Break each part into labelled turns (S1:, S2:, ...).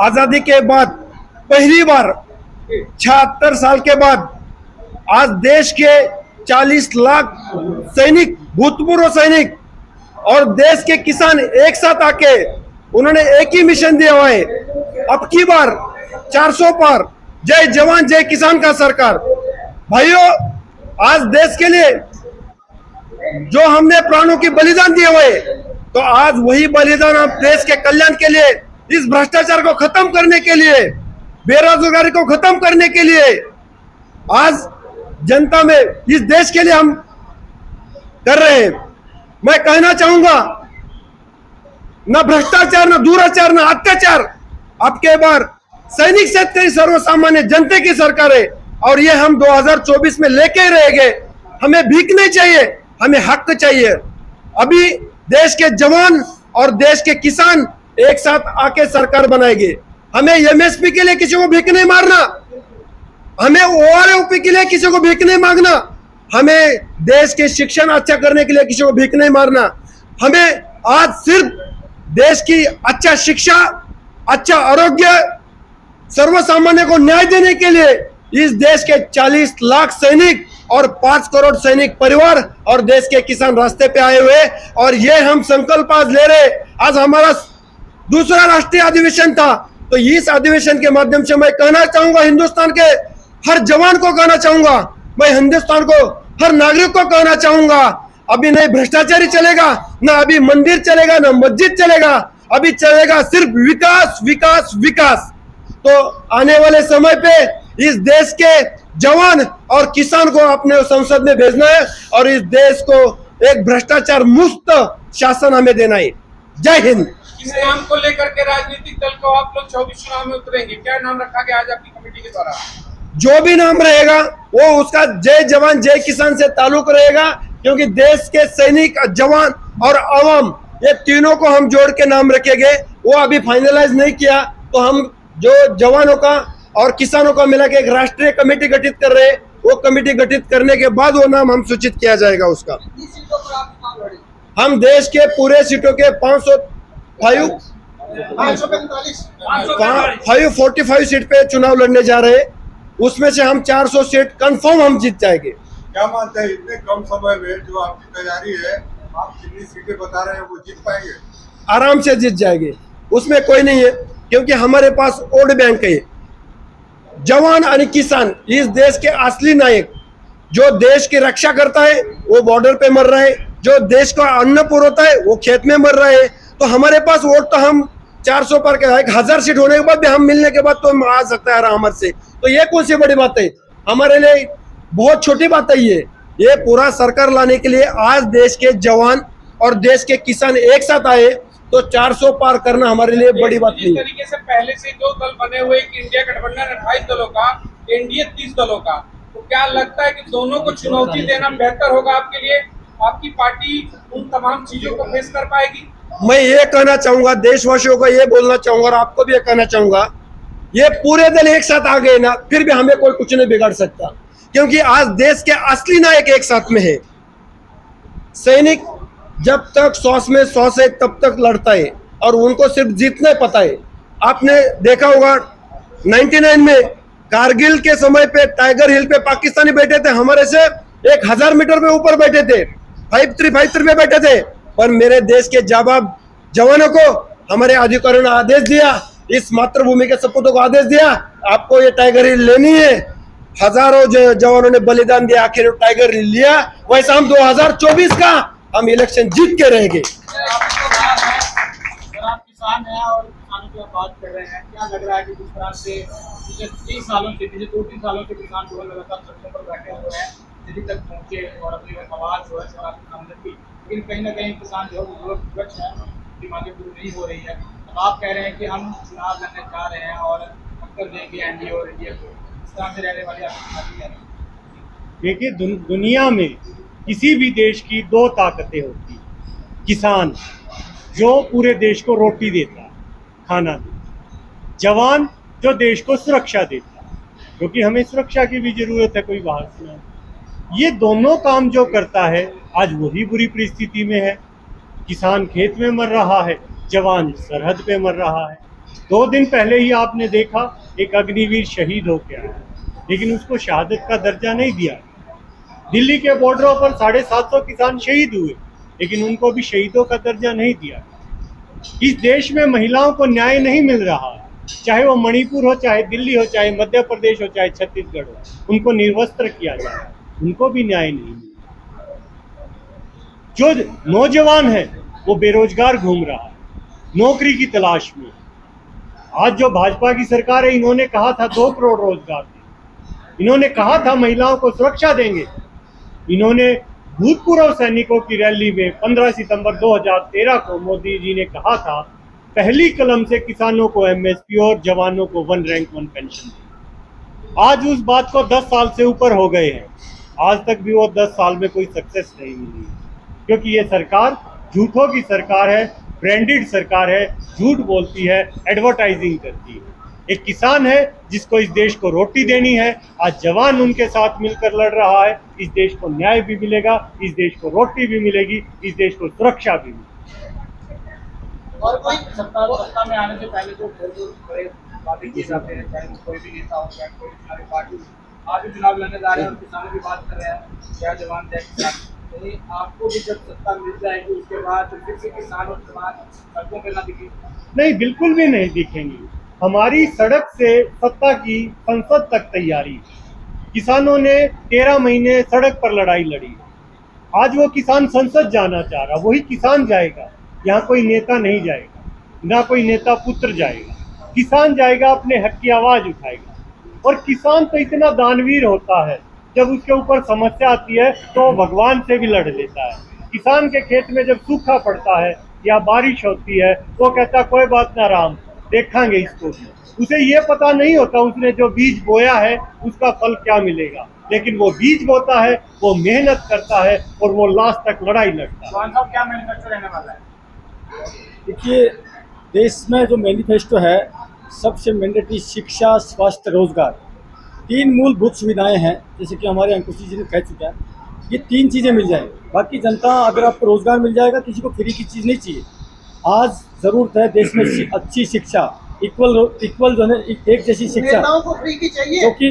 S1: आजादी के बाद पहली बार 76 साल के बाद आज देश के 40 लाख सैनिक, भूतपूर्व सैनिक और देश के किसान एक साथ आके उन्होंने एक ही मिशन दिया हुआ है। अब की बार 400 पार, जय जवान जय किसान का सरकार। भाइयों, आज देश के लिए जो हमने प्राणों की बलिदान दिए हुए, तो आज वही बलिदान हम देश के कल्याण के लिए, इस भ्रष्टाचार को खत्म करने के लिए, बेरोजगारी को खत्म करने के लिए, आज जनता में इस देश के लिए हम कर रहे हैं। मैं कहना चाहूंगा, न भ्रष्टाचार, न दुराचार, न अत्याचार, अब के बार सैनिक शेतकरी सर्वसामान्य जनता की सरकार है और ये हम 2024 में लेके रहेंगे। हमें भीख नहीं चाहिए, हमें हक चाहिए। अभी देश के जवान और देश के किसान एक साथ आके सरकार बनाएंगे। हमें एमएसपी के लिए किसी को भीख नहीं मारना, हमें ओआरओपी के लिए किसी को भीख नहीं मांगना, हमें देश के शिक्षण अच्छा करने के लिए किसी को भीख नहीं मारना। हमें आज सिर्फ देश की अच्छा शिक्षा, अच्छा आरोग्य, सर्वसामान्य को न्याय देने के लिए इस देश के 40 लाख सैनिक और 5 करोड़ सैनिक परिवार और देश के किसान रास्ते पे आए हुए, और ये हम संकल्प आज ले रहे। आज हमारा दूसरा राष्ट्रीय अधिवेशन था, तो इस अधिवेशन के माध्यम से मैं कहना चाहूंगा, हिंदुस्तान के हर जवान को कहना चाहूंगा, मैं हिंदुस्तान को हर नागरिक को कहना चाहूंगा, अभी नहीं भ्रष्टाचारी चलेगा, ना अभी मंदिर चलेगा, ना मस्जिद चलेगा, अभी चलेगा सिर्फ विकास विकास विकास। तो आने वाले समय पे इस देश के जवान और किसान को अपने संसद में भेजना है और इस देश को एक भ्रष्टाचार मुक्त शासन हमें देना है। जय हिंद।
S2: किस नाम को लेकर के राजनीतिक दल को आप लोग 24 चुनाव में उतरेंगे? क्या नाम रखा गया आज आपकी कमेटी के द्वारा?
S1: जो भी नाम रहेगा वो उसका जय जवान जय किसान से ताल्लुक रहेगा, क्योंकि देश के सैनिक, जवान और आवाम, ये तीनों को हम जोड़ के नाम रखेंगे। वो अभी फाइनलाइज नहीं किया, तो हम जो जवानों का और किसानों का मिला के एक राष्ट्रीय कमेटी गठित कर रहे हैं। वो कमेटी गठित करने के बाद वो नाम हम सूचित किया जाएगा उसका। हम देश के पूरे सीटों के 545 सीट पे चुनाव लड़ने जा रहे हैं। उसमें से हम 400 सीट कंफर्म हम जीत जाएंगे।
S3: क्या मानते हैं इतने कम समय में जो आपकी तैयारी है, आप जितनी सीटें बता रहे हैं वो जीत पाएंगे?
S1: आराम से जीत जाएंगे, उसमें कोई नहीं है, क्योंकि हमारे पास वोट बैंक है। जवान और किसान इस देश के असली नायक, जो देश की रक्षा करता है वो बॉर्डर पे मर रहा है, जो देश का अन्न पुरोता है वो खेत में मर रहा है। तो हमारे पास वोट तो हम 400 पर के 1000 सीट होने के बाद भी हम मिलने के बाद तो आ सकता है आराम से। तो ये कौन सी बड़ी बात है? हमारे लिए बहुत छोटी बात है ये पूरा सरकार लाने के लिए आज देश के जवान और देश के किसान एक साथ आए, तो 400 पार करना हमारे लिए बड़ी बात नहीं।
S2: जिस तरीके से पहले से दो दल बने हुए, इंडिया गठबंधन 28 दलों का, एनडीए 30 दलों का, तो क्या लगता है कि दोनों को चुनौती देना बेहतर होगा आपके लिए? आपकी पार्टी उन तमाम चीजों को फेस कर पाएगी?
S1: मैं ये कहना चाहूंगा, देशवासियों को ये बोलना चाहूंगा और आपको भी ये कहना चाहूंगा, ये पूरे दल एक साथ आ गए ना, फिर भी हमें कोई कुछ नहीं बिगाड़ सकता, क्योंकि आज देश के असली नायक एक साथ में है। सैनिक जब तक श्वास में श्वास है तब तक लड़ता है और उनको सिर्फ जीतना पता है। आपने देखा होगा 99 में कारगिल के समय पे टाइगर हिल पे पाकिस्तानी बैठे थे, हमारे से 1000 मीटर में ऊपर बैठे थे, 5353 में बैठे थे, पर मेरे देश के जाबाब जवानों को हमारे अधिकारियों ने आदेश दिया, इस मातृभूमि के सपूतों को आदेश दिया, आपको ये टाइगर हिल लेनी है। हजारों जवानों ने बलिदान दिया, आखिर टाइगर हिल लिया। वैसा हम 2024 का हम इलेक्शन जीत के रहेंगे।
S4: आप किसान हैं और किसानों की बात कर रहे हैं, क्या लग रहा है कि जिस तरह से पिछले 2-3 सालों से किसान जो है लगातार सड़कों पर बैठे हुए हैं, दिल्ली तक पहुंचे और अपनी आवाज जो है सरकार के सामने की, लेकिन कहीं ना कहीं किसान जो है वो विपक्ष है, उनकी मांगें पूरी नहीं हो रही है। अब आप कह रहे हैं कि हम चुनाव लड़ने जा रहे हैं और टक्कर देंगे एनडीए और इंडिया को, इस तरह से रहने वाली आपकी पार्टी है?
S5: देखिए, दुनिया में किसी भी देश की 2 ताकतें होती हैं। किसान जो पूरे देश को रोटी देता है, खाना देता है, जवान जो देश को सुरक्षा देता है, क्योंकि हमें सुरक्षा की भी जरूरत है, कोई बाहर से नहीं। ये दोनों काम जो करता है आज वही बुरी परिस्थिति में है। किसान खेत में मर रहा है, जवान सरहद पे मर रहा है। 2 दिन पहले ही आपने देखा एक अग्निवीर शहीद हो गया है, लेकिन उसको शहादत का दर्जा नहीं दिया। दिल्ली के बॉर्डरों पर 750 किसान शहीद हुए, लेकिन उनको भी शहीदों का दर्जा नहीं दिया। इस देश में महिलाओं को न्याय नहीं मिल रहा है, चाहे वो मणिपुर हो, चाहे दिल्ली हो, चाहे मध्य प्रदेश हो, चाहे छत्तीसगढ़ हो, उनको निर्वस्त्र किया जाए, उनको भी न्याय नहीं मिल रहा। जो नौजवान है वो बेरोजगार घूम रहा है, नौकरी की तलाश में। आज जो भाजपा की सरकार है, इन्होंने कहा था 2 करोड़ रोजगार देंगे, इन्होंने कहा था महिलाओं को सुरक्षा देंगे। इन्होंने भूतपूर्व सैनिकों की रैली में 15 सितंबर 2013 को मोदी जी ने कहा था पहली कलम से किसानों को एमएसपी और जवानों को 1 रैंक 1 पेंशन दी। आज उस बात को 10 साल से ऊपर हो गए हैं, आज तक भी वो 10 साल में कोई सक्सेस नहीं मिली, क्योंकि ये सरकार झूठों की सरकार है, ब्रांडेड सरकार है, झूठ बोलती है, एडवर्टाइजिंग करती है। एक किसान है जिसको इस देश को रोटी देनी है, आज जवान उनके साथ मिलकर लड़ रहा है। इस देश को न्याय भी मिलेगा, इस देश को रोटी भी मिलेगी, इस देश को सुरक्षा भी मिलेगी।
S4: और कोई सत्ता में आने से पहले जो बड़े वादे किए जाते हैं, चाहे कोई भी नेता हो, चाहे कोई हमारी पार्टी, आज भी चुनाव लड़ने जा रहे हैं और किसानों की बात कर रहे हैं, क्या जवान जय किसान। आपको भी जब सत्ता मिल जाएगी उसके बाद फिर से किसान और जवान सड़कों पर ना दिखे?
S5: नहीं, बिल्कुल भी नहीं दिखेंगी। हमारी सड़क से सत्ता की संसद तक तैयारी। किसानों ने 13 महीने सड़क पर लड़ाई लड़ी, आज वो किसान संसद जाना चाह रहा, वही किसान जाएगा, यहाँ कोई नेता नहीं जाएगा, ना कोई नेता पुत्र जाएगा, किसान जाएगा, अपने हक की आवाज उठाएगा। और किसान तो इतना दानवीर होता है, जब उसके ऊपर समस्या आती है तो वो भगवान से भी लड़ लेता है। किसान के खेत में जब सूखा पड़ता है या बारिश होती है, वो कहता कोई बात ना राम, देखेंगे इसको भी। उसे ये पता नहीं होता उसने जो बीज बोया है उसका फल क्या मिलेगा, लेकिन वो बीज बोता है, वो मेहनत करता है और वो लास्ट तक लड़ाई लड़ता है।
S4: साहब, क्या मैनिफेस्टो रहने वाला है?
S6: देखिए, देश में जो मैनिफेस्टो है, सबसे मैंडेटरी शिक्षा, स्वास्थ्य, रोजगार, 3 मूलभूत सुविधाएं हैं। जैसे कि हमारे अंकुशी जी ने कह चुका है, ये 3 चीज़ें मिल जाए, बाकी जनता, अगर आपको रोजगार मिल जाएगा, किसी को फ्री की चीज़ नहीं चाहिए। आज ज़रूरत है देश में अच्छी शिक्षा, इक्वल जो है एक जैसी शिक्षा।
S7: नेताओं को फ्री की चाहिए,
S6: क्योंकि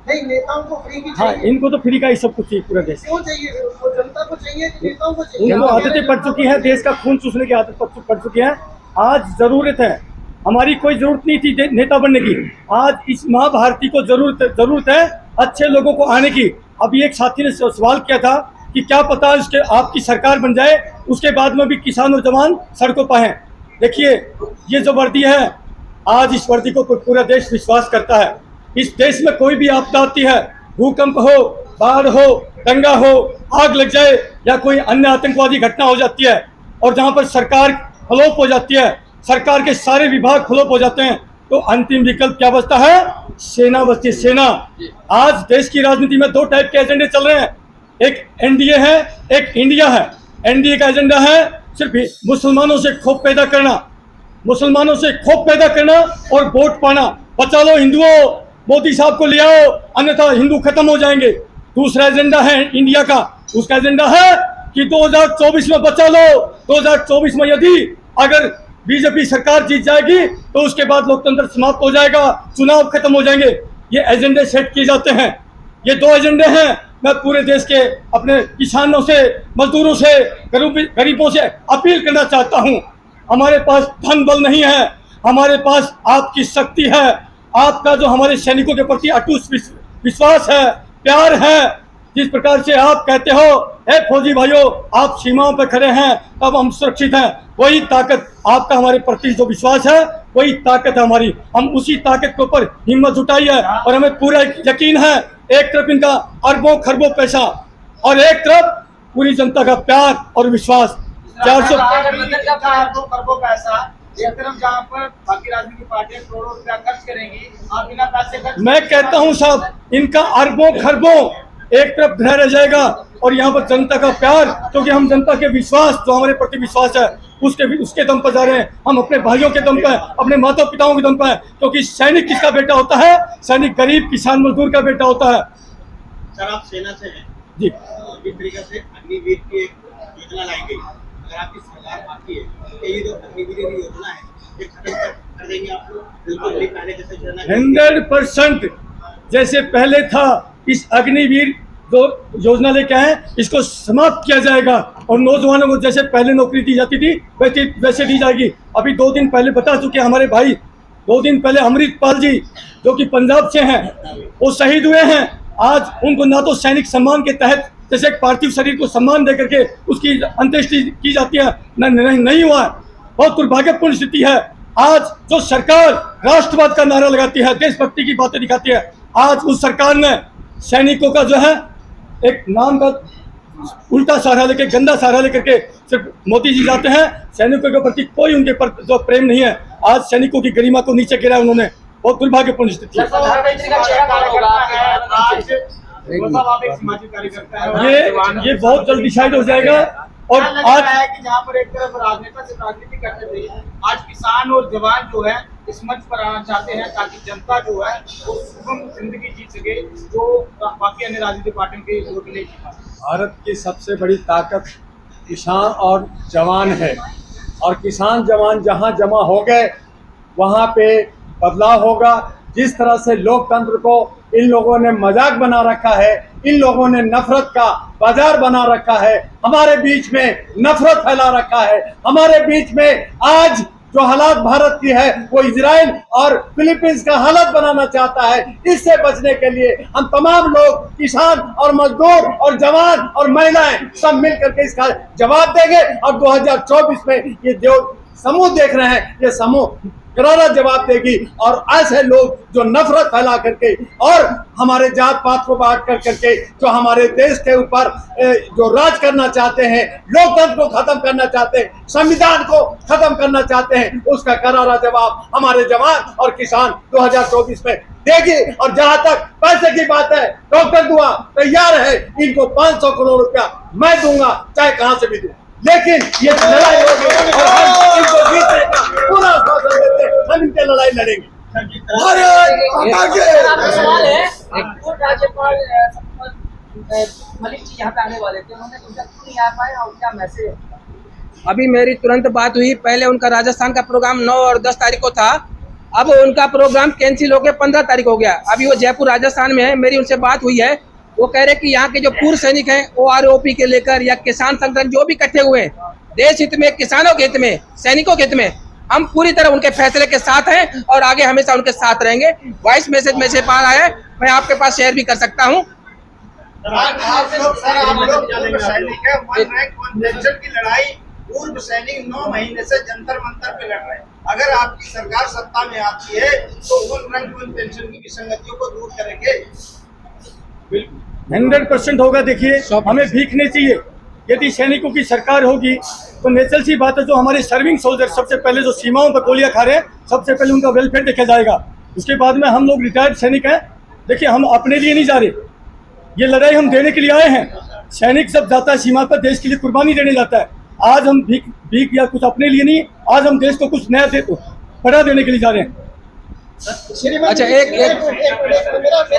S7: नहीं नेताओं को फ्री की
S6: हाँ,
S7: चाहिए।
S6: इनको तो फ्री का ही सब कुछ चाहिए पूरा देश।
S7: क्यों चाहिए? वो जनता को चाहिए कि नेताओं को चाहिए?
S6: उनको आदतें पड़ चुकी हैं, देश का खून चूसने की आदत पड़ चुकी है। आज ज़रूरत है, हमारी कोई ज़रूरत नहीं थी नेता बनने की, आज इस माँ भारती को ज़रूरत है अच्छे लोगों को आने की। अभी एक साथी ने सवाल किया था कि क्या पता उसके आपकी सरकार बन जाए, उसके बाद में भी किसान और जवान सड़कों पर हैं। देखिए, ये जो वर्दी है, आज इस वर्दी को पूरा देश विश्वास करता है। इस देश में कोई भी आपदा आती है, भूकंप हो, बाढ़ हो, दंगा हो, आग लग जाए या कोई अन्य आतंकवादी घटना हो जाती है, और जहाँ पर सरकार फ्लॉप हो जाती है, सरकार के सारे विभाग फ्लॉप हो जाते हैं, तो अंतिम विकल्प क्या बचता है? सेना बचती है, सेना। आज देश की राजनीति में 2 टाइप के एजेंडे चल रहे हैं, एक एनडीए है, एक इंडिया है। एनडीए का एजेंडा है सिर्फ मुसलमानों से खौफ पैदा करना, मुसलमानों से खौफ पैदा करना और वोट पाना। बचा लो हिंदुओं, मोदी साहब को ले आओ, अन्यथा हिंदू खत्म हो जाएंगे। दूसरा एजेंडा है इंडिया का, उसका एजेंडा है कि 2024 में बचा लो। 2024 में यदि अगर बीजेपी सरकार जीत जाएगी तो उसके बाद लोकतंत्र समाप्त हो जाएगा, चुनाव खत्म हो जाएंगे। ये एजेंडे सेट किए जाते हैं। ये 2 एजेंडे हैं। मैं पूरे देश के अपने किसानों से, मजदूरों से, गरीबों से अपील करना चाहता हूं, हमारे पास धन बल नहीं है, हमारे पास आपकी शक्ति है, आपका जो हमारे सैनिकों के प्रति अटूट विश्वास है, प्यार है। जिस प्रकार से आप कहते हो, ए फौजी भाइयों, आप सीमाओं पर खड़े हैं तब हम सुरक्षित हैं, वही ताकत आपका हमारे प्रति जो विश्वास है, वही ताकत है हमारी। हम उसी ताकत के ऊपर हिम्मत जुटाई है और हमें पूरा यकीन है, एक तरफ इनका अरबों खरबों पैसा और एक तरफ पूरी जनता का प्यार और विश्वास। 400
S4: खरबों पैसा, एक तरफ जहाँ पर बाकी राजनीतिक पार्टियां करोड़ों रुपया खर्च करेंगी, आप बिना पैसे खर्च।
S6: मैं कहता हूँ साहब, इनका अरबों खरबों एक तरफ धरा रह जाएगा और यहाँ पर जनता का प्यार, क्योंकि हम जनता के विश्वास, जो हमारे प्रति विश्वास है, उसके दम पर जा रहे हैं। हम अपने भाइयों के दम पर, अपने माता पिताओं के दम पर, क्योंकि सैनिक किसका बेटा होता है? सैनिक गरीब किसान मजदूर का बेटा होता है।
S8: सर, आप सेना से हैं
S6: जी।
S8: जिस तरीके से अग्निवीर की एक योजना लाई गई, अगर आपकी सरकार आती है तो ये जो अग्निवीर की योजना है ये खत्म कर देंगे आप लोग? बिल्कुल भी पहले जैसे जनरल
S6: 100% जैसे पहले था, इस अग्निवीर जो योजना लेके आए इसको समाप्त किया जाएगा और नौजवानों को जैसे पहले नौकरी दी जाती थी वैसे दी जाएगी। अभी 2 दिन पहले बता चुके हमारे भाई, 2 दिन पहले अमृतपाल जी जो कि पंजाब से हैं, वो शहीद हुए हैं। आज उनको ना तो सैनिक सम्मान के तहत जैसे एक पार्थिव शरीर को सम्मान दे करके उसकी अंत्येष्टि की जाती है, नहीं हुआ है। बहुत दुर्भाग्यपूर्ण स्थिति है। आज जो सरकार राष्ट्रवाद का नारा लगाती है, देशभक्ति की बातें दिखाती है, आज उस सरकार ने सैनिकों का जो है एक नाम का उल्टा सहारा लेके, गंदा सहारा लेकर के सिर्फ मोदी जी जाते हैं, सैनिकों के प्रति कोई उनके पर जो प्रेम नहीं है। आज सैनिकों की गरिमा को नीचे गिरा उन्होंने, बहुत दुर्भाग्यपूर्ण स्थिति है।
S4: प्रधानमंत्री का चेहरा कौन होगा? आज मतलब आप एक सामाजिक कार्यकर्ता हैं,
S6: ये बहुत जल्द डिसाइड हो जाएगा। और
S4: क्या लग
S6: आज
S4: रहा है कि जहाँ पर एक तरफ राजनेता से राजनीति करते थे, आज किसान और जवान जो है इस मंच पर आना चाहते हैं ताकि जनता जो है वो सुगम जिंदगी जी सके, जो बाकी अन्य राजनीतिक पार्टियों के वोट नहीं जीता।
S1: भारत की सबसे बड़ी ताकत किसान और जवान है, और किसान जवान जहां जमा हो गए वहां पे बदलाव होगा। जिस तरह से लोकतंत्र को इन लोगों ने मजाक बना रखा है, इन लोगों ने नफरत का बाजार बना रखा है, हमारे बीच में नफरत फैला रखा है, हमारे बीच में आज जो हालात भारत की है वो इजराइल और फिलीपींस का हालत बनाना चाहता है। इससे बचने के लिए हम तमाम लोग, किसान और मजदूर और जवान और महिलाएं सब मिल करके इसका जवाब देंगे। और 2024 में ये जो समूह देख रहे हैं, ये समूह करारा जवाब देगी। और ऐसे लोग जो नफरत फैला करके और हमारे जात पात को बांट कर करके जो हमारे देश के ऊपर जो राज करना चाहते हैं, लोकतंत्र को खत्म करना चाहते हैं, संविधान को खत्म करना चाहते हैं, उसका करारा जवाब हमारे जवान और किसान 2024 में देगी। और जहां तक पैसे की बात है, डॉक्टर दुआ तैयार है, इनको 500 करोड़ रुपया मैं दूंगा, चाहे कहां से भी दूं, लेकिन ये लड़ाई होगी और हम इनको जीतने का पूरा आश्वासन देते हैं। हम इनके लड़ाई लड़ेंगे। भारत माता की
S9: सवाल है, पूर्व राज्यपाल मलिक जी यहाँ पे आने वाले थे, उन्होंने उनका क्यों नहीं आ पाए और क्या मैसेज है?
S10: अभी मेरी तुरंत बात हुई, पहले उनका राजस्थान का प्रोग्राम 9 और 10 तारीख को था, अब उनका प्रोग्राम कैंसिल हो गया, 15 तारीख हो गया। अभी वो जयपुर राजस्थान में है, मेरी उनसे बात हुई है, वो कह रहे कि यहाँ के जो पूर्व सैनिक हैं OROP के लेकर या किसान संगठन जो भी इकट्ठे हुए हैं, देश हित में, किसानों के हित में, सैनिकों के हित में, हम पूरी तरह उनके फैसले के साथ हैं और आगे हमेशा उनके साथ रहेंगे। वॉइस मैसेज में से पार आया है, मैं आपके पास शेयर भी कर सकता हूँ।
S8: आप लोग पूर्व सैनिक है, वन रैंक वन पेंशन की लड़ाई पूर्व सैनिक 9 महीने से जंतर मंतर पे लड़ रहे हैं। अगर आपकी सरकार सत्ता में आती है तो वन रैंक वन पेंशन की विसंगतियों को दूर करेंगे।
S6: 100% होगा। देखिए, हमें भीख नहीं चाहिए। यदि सैनिकों की सरकार होगी तो नेचुरल सी बात है, जो हमारे सर्विंग सोल्जर सबसे पहले जो सीमाओं पर गोलियां खा रहे हैं, सबसे पहले उनका वेलफेयर देखा जाएगा। उसके बाद में हम लोग रिटायर्ड सैनिक हैं। देखिए, हम अपने लिए नहीं जा रहे, ये लड़ाई हम देने के लिए आए हैं। सैनिक जब जाता है सीमा पर, देश के लिए कुर्बानी देने जाता है। आज हम भीख या कुछ अपने लिए नहीं, आज हम देश को कुछ नया बड़ा देने के लिए जा रहे हैं।
S10: अच्छा, एक
S7: मेरा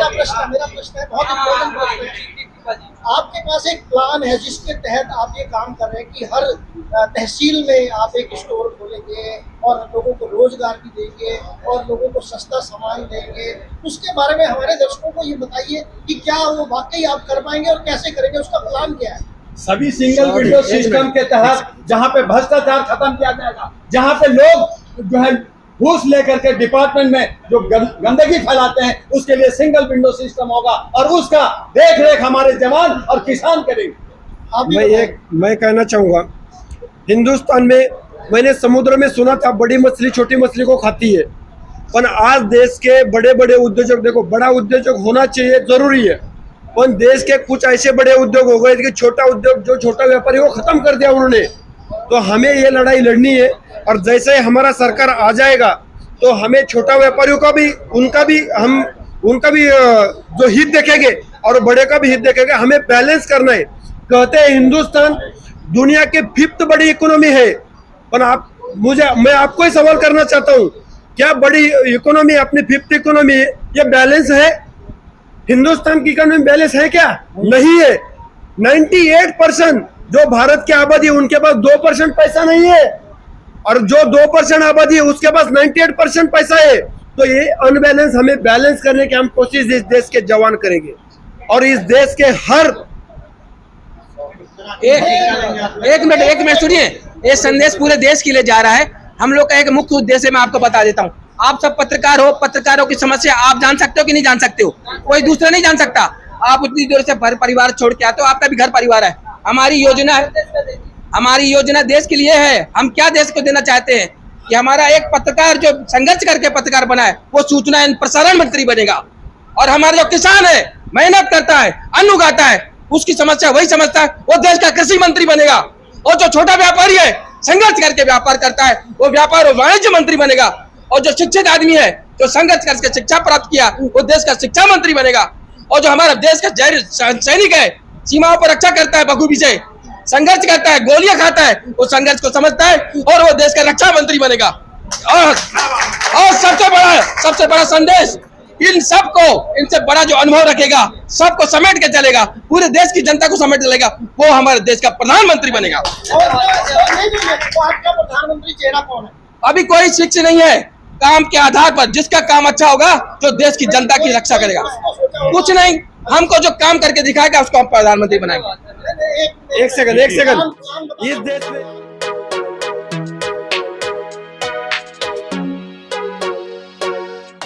S7: प्रश्न है, बहुत इम्पोर्टेंट प्रश्न है। आपके पास एक प्लान है जिसके तहत आप ये काम कर रहे हैं कि हर तहसील में आप एक स्टोर खोलेंगे और लोगों को रोजगार भी देंगे और लोगों को सस्ता सामान देंगे। उसके बारे में हमारे दर्शकों को ये बताइए कि क्या वो वाकई आप कर पाएंगे और कैसे करेंगे, उसका प्लान क्या है?
S1: सभी सिंगल विंडो सिस्टम के तहत जहां पे भ्रष्टाचार खत्म किया जाएगा, जहां पे लोग जो है घूस लेकर के डिपार्टमेंट में जो गंदगी फैलाते हैं, उसके लिए सिंगल विंडो सिस्टम होगा और उसका देख रेख हमारे जवान और किसान करेंगे।
S11: मैं कहना चाहूँगा, हिंदुस्तान में मैंने समुद्र में सुना था बड़ी मछली छोटी मछली को खाती है, पर आज देश के बड़े बड़े उद्योजक, देखो बड़ा उद्योजक होना चाहिए जरूरी है, पर देश के कुछ ऐसे बड़े उद्योग हो गए कि छोटा उद्योग, जो छोटा व्यापारी वो खत्म कर दिया उन्होंने। तो हमें ये लड़ाई लड़नी है और जैसे हमारा सरकार आ जाएगा तो हमें छोटा व्यापारियों का भी उनका भी जो हित देखेंगे और बड़े का भी हित देखेंगे। हमें बैलेंस करना है। कहते हैं हिंदुस्तान दुनिया के 5th बड़ी इकोनॉमी है, पर मैं आपको ही सवाल करना चाहता हूँ, क्या बड़ी इकोनॉमी अपनी 5th इकोनॉमी ये बैलेंस है? हिंदुस्तान की इकोनॉमी बैलेंस है क्या? नहीं है। 98% जो भारत की आबादी है उनके पास 2% पैसा नहीं है। और जो 2% आबादी है उसके पास 98% पैसा है। तो ये अनबैलेंस हमें बैलेंस करने की हम कोशिश इस देश के जवान करेंगे और इस देश के हर
S10: एक मिनट सुनिए। ये संदेश पूरे देश के लिए जा रहा है। हम लोग का एक मुख्य उद्देश्य मैं आपको बता देता हूँ। आप सब पत्रकार हो, पत्रकारों की समस्या आप जान सकते हो कि नहीं जान सकते हो? कोई दूसरा नहीं जान सकता। आप उतनी दूर से घर परिवार छोड़ के आते हो, आपका भी घर परिवार है। हमारी योजना देश के लिए है। हम क्या देश को देना चाहते हैं कि हमारा एक पत्रकार जो संघर्ष करके पत्रकार बना है वो सूचना एवं प्रसारण मंत्री बनेगा। और हमारा जो किसान है, मेहनत करता है, अन्न उगाता है, उसकी समस्या वही समझता है, वो देश का कृषि मंत्री बनेगा। और जो छोटा व्यापारी है, संघर्ष करके व्यापार करता है, वो व्यापार और वाणिज्य मंत्री बनेगा। और जो शिक्षित आदमी है, जो संघर्ष करके शिक्षा प्राप्त किया, वो देश का शिक्षा मंत्री बनेगा। और जो हमारा देश का सैनिक है, सीमाओं पर रक्षा करता है, बखूबी से संघर्ष करता है, गोलियां खाता है, वो संघर्ष को समझता है और वो देश का रक्षा मंत्री बनेगा। और सबसे बड़ा संदेश इन सबको, इनसे बड़ा जो अनुभव रखेगा, सबको समेट के चलेगा, पूरे देश की जनता को समेट चलेगा, वो हमारे देश का प्रधानमंत्री बनेगा।
S7: तो आपका प्रधानमंत्री चेहरा कौन है?
S10: अभी कोई फिक्स नहीं है। काम के आधार पर जिसका काम अच्छा होगा, जो देश की जनता की रक्षा करेगा, कुछ नहीं, हमको जो काम करके दिखाएगा उसको हम प्रधानमंत्री बनाएंगे।
S11: एक सेकंड इस देश में